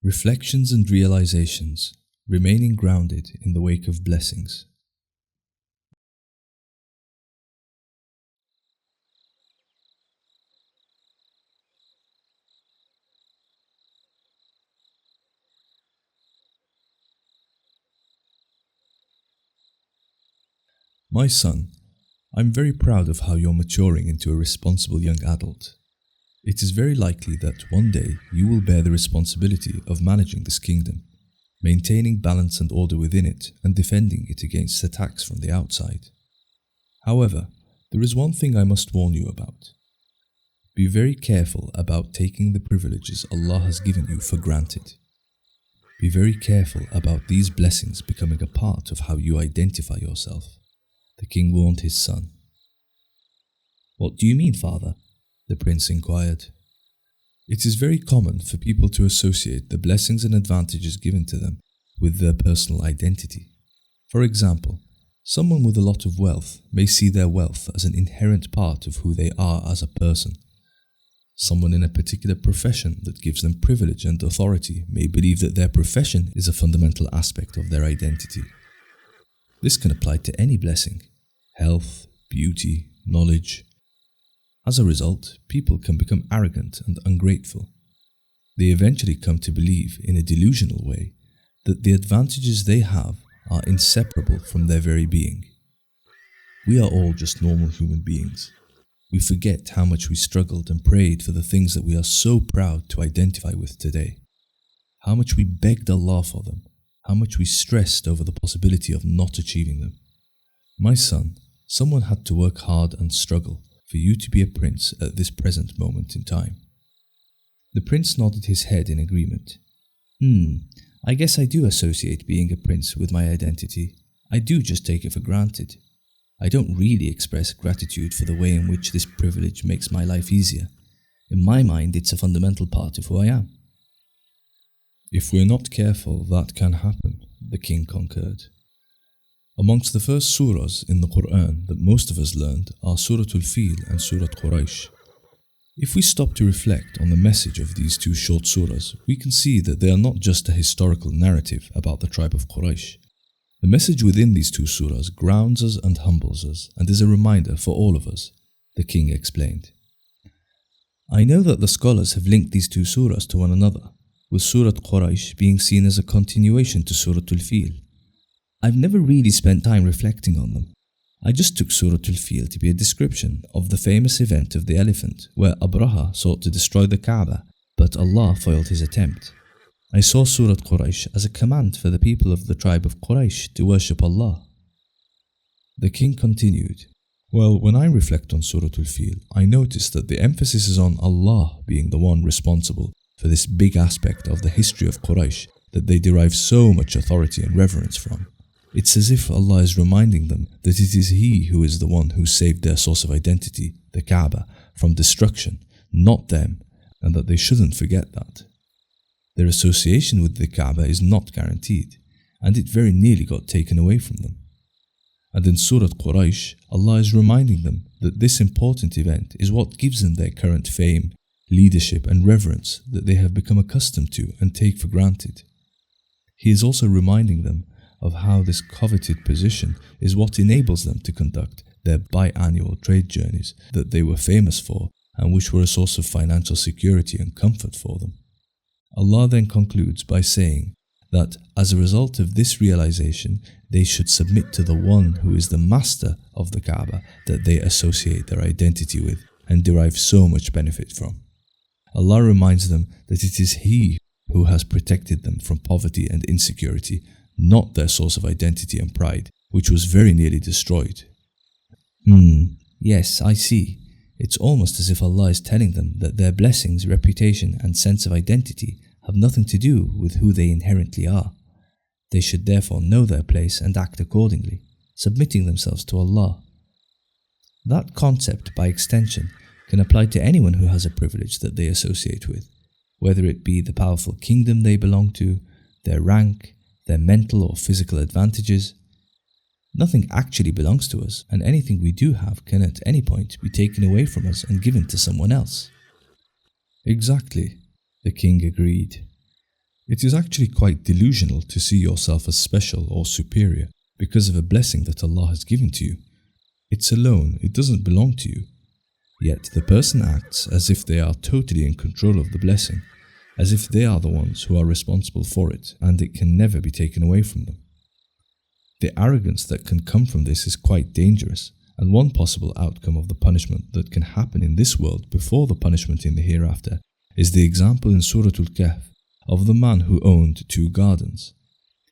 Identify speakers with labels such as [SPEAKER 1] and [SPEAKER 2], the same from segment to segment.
[SPEAKER 1] Reflections and realizations, remaining grounded in the wake of blessings. My son, I'm very proud of how you're maturing into a responsible young adult. It is very likely that one day you will bear the responsibility of managing this kingdom, maintaining balance and order within it and defending it against attacks from the outside. However, there is one thing I must warn you about. Be very careful about taking the privileges Allah has given you for granted. Be very careful about these blessings becoming a part of how you identify yourself. The king warned his son. "What do you mean, father?" the prince inquired. It is very common for people to associate the blessings and advantages given to them with their personal identity. For example, someone with a lot of wealth may see their wealth as an inherent part of who they are as a person. Someone in a particular profession that gives them privilege and authority may believe that their profession is a fundamental aspect of their identity. This can apply to any blessing: health, beauty, knowledge. As a result, people can become arrogant and ungrateful. They eventually come to believe, in a delusional way, that the advantages they have are inseparable from their very being. We are all just normal human beings. We forget how much we struggled and prayed for the things that we are so proud to identify with today. How much we begged Allah for them. How much we stressed over the possibility of not achieving them. My son, someone had to work hard and struggle for you to be a prince at this present moment in time. The prince nodded his head in agreement. I guess I do associate being a prince with my identity. I do just take it for granted. I don't really express gratitude for the way in which this privilege makes my life easier. In my mind, it's a fundamental part of who I am. If we're not careful, that can happen, the king concurred. Amongst the first surahs in the Quran that most of us learned are Surah Al-Fil and Surah Quraysh. If we stop to reflect on the message of these two short surahs, we can see that they are not just a historical narrative about the tribe of Quraysh. The message within these two surahs grounds us and humbles us and is a reminder for all of us, the king explained. I know that the scholars have linked these two surahs to one another, with Surah Quraysh being seen as a continuation to Surah Al-Fil. I've never really spent time reflecting on them. I just took Surah Al-Fil to be a description of the famous event of the elephant, where Abraha sought to destroy the Kaaba, but Allah foiled his attempt. I saw Surah Quraysh as a command for the people of the tribe of Quraysh to worship Allah. The king continued, Well, when I reflect on Surah Al-Fil, I notice that the emphasis is on Allah being the one responsible for this big aspect of the history of Quraysh that they derive so much authority and reverence from. It's as if Allah is reminding them that it is He who is the one who saved their source of identity, the Kaaba, from destruction, not them, and that they shouldn't forget that. Their association with the Kaaba is not guaranteed, and it very nearly got taken away from them. And in Surah Quraysh, Allah is reminding them that this important event is what gives them their current fame, leadership and reverence that they have become accustomed to and take for granted. He is also reminding them of how this coveted position is what enables them to conduct their biannual trade journeys that they were famous for and which were a source of financial security and comfort for them. Allah then concludes by saying that as a result of this realization, they should submit to the one who is the master of the Kaaba that they associate their identity with and derive so much benefit from. Allah reminds them that it is He who has protected them from poverty and insecurity, not their source of identity and pride, which was very nearly destroyed. Yes, I see. It's almost as if Allah is telling them that their blessings, reputation, and sense of identity have nothing to do with who they inherently are. They should therefore know their place and act accordingly, submitting themselves to Allah. That concept, by extension, can apply to anyone who has a privilege that they associate with, whether it be the powerful kingdom they belong to, their rank, their mental or physical advantages. Nothing actually belongs to us, and anything we do have can at any point be taken away from us and given to someone else. Exactly, the king agreed. It is actually quite delusional to see yourself as special or superior because of a blessing that Allah has given to you. It's a loan, it doesn't belong to you. Yet the person acts as if they are totally in control of the blessing, as if they are the ones who are responsible for it and it can never be taken away from them. The arrogance that can come from this is quite dangerous, and one possible outcome of the punishment that can happen in this world before the punishment in the hereafter is the example in Surah Al-Kahf of the man who owned 2 gardens.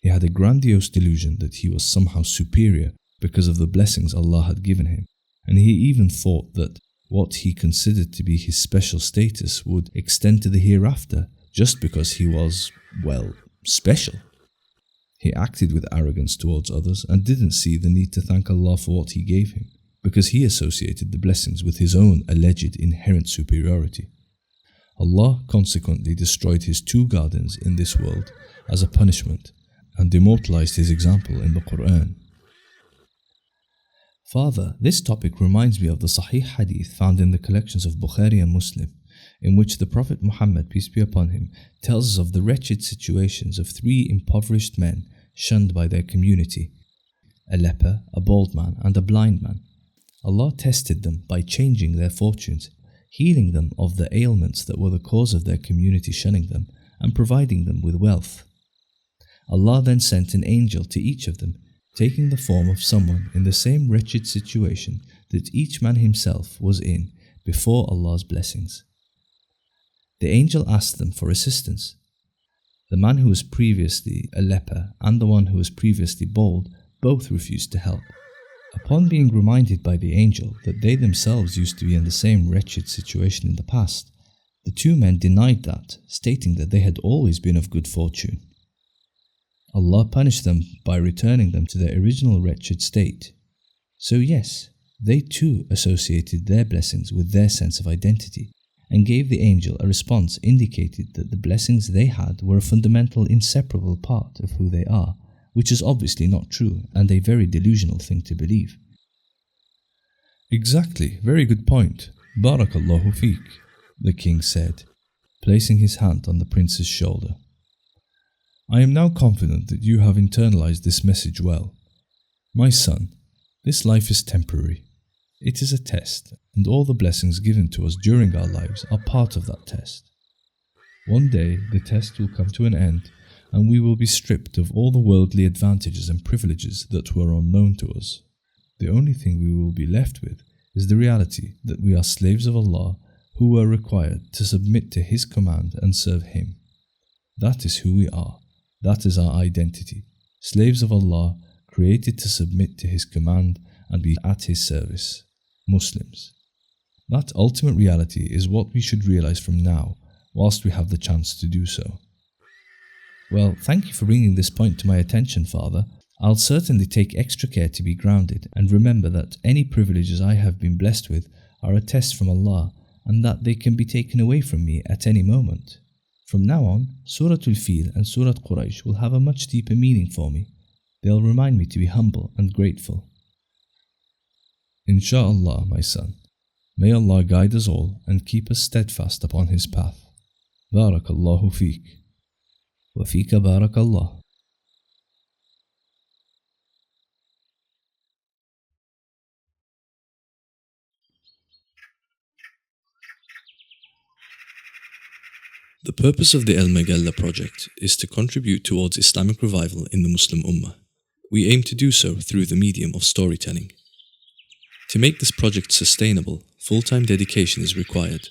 [SPEAKER 1] He had a grandiose delusion that he was somehow superior because of the blessings Allah had given him, and he even thought that what he considered to be his special status would extend to the hereafter just because he was, well, special. He acted with arrogance towards others and didn't see the need to thank Allah for what He gave him, because he associated the blessings with his own alleged inherent superiority. Allah consequently destroyed his 2 gardens in this world as a punishment and immortalized his example in the Quran. Father, this topic reminds me of the Sahih Hadith found in the collections of Bukhari and Muslim, in which the Prophet Muhammad, peace be upon him, tells us of the wretched situations of 3 impoverished men shunned by their community: a leper, a bald man, and a blind man. Allah tested them by changing their fortunes, healing them of the ailments that were the cause of their community shunning them, and providing them with wealth. Allah then sent an angel to each of them, taking the form of someone in the same wretched situation that each man himself was in before Allah's blessings. The angel asked them for assistance. The man who was previously a leper and the one who was previously bald both refused to help. Upon being reminded by the angel that they themselves used to be in the same wretched situation in the past, the 2 men denied that, stating that they had always been of good fortune. Allah punished them by returning them to their original wretched state. So yes, they too associated their blessings with their sense of identity, and gave the angel a response indicated that the blessings they had were a fundamental inseparable part of who they are, which is obviously not true and a very delusional thing to believe. Exactly, very good point. Barakallahu feek, the king said, placing his hand on the prince's shoulder. I am now confident that you have internalized this message well. My son, this life is temporary. It is a test, and all the blessings given to us during our lives are part of that test. One day the test will come to an end, and we will be stripped of all the worldly advantages and privileges that were unknown to us. The only thing we will be left with is the reality that we are slaves of Allah who were required to submit to His command and serve Him. That is who we are. That is our identity. Slaves of Allah, created to submit to His command and be at His service. Muslims. That ultimate reality is what we should realize from now, whilst we have the chance to do so. Well, thank you for bringing this point to my attention, Father. I'll certainly take extra care to be grounded and remember that any privileges I have been blessed with are a test from Allah and that they can be taken away from me at any moment. From now on, Surah Al-Fil and Surah Quraysh will have a much deeper meaning for me. They'll remind me to be humble and grateful. Insha'Allah, my son. May Allah guide us all and keep us steadfast upon His path. Barakallahu feek. Wa feeka barakallah. The purpose of the Al-Magalla project is to contribute towards Islamic revival in the Muslim Ummah. We aim to do so through the medium of storytelling. To make this project sustainable, full-time dedication is required.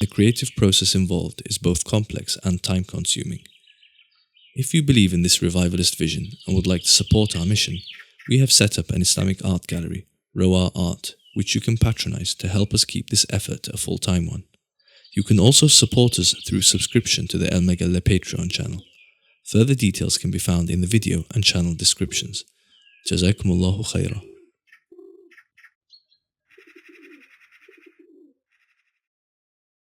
[SPEAKER 1] The creative process involved is both complex and time-consuming. If you believe in this revivalist vision and would like to support our mission, we have set up an Islamic art gallery, Roar Art, which you can patronize to help us keep this effort a full-time one. You can also support us through subscription to the Al-Magalla Patreon channel. Further details can be found in the video and channel descriptions. Jazakumullahu khairah.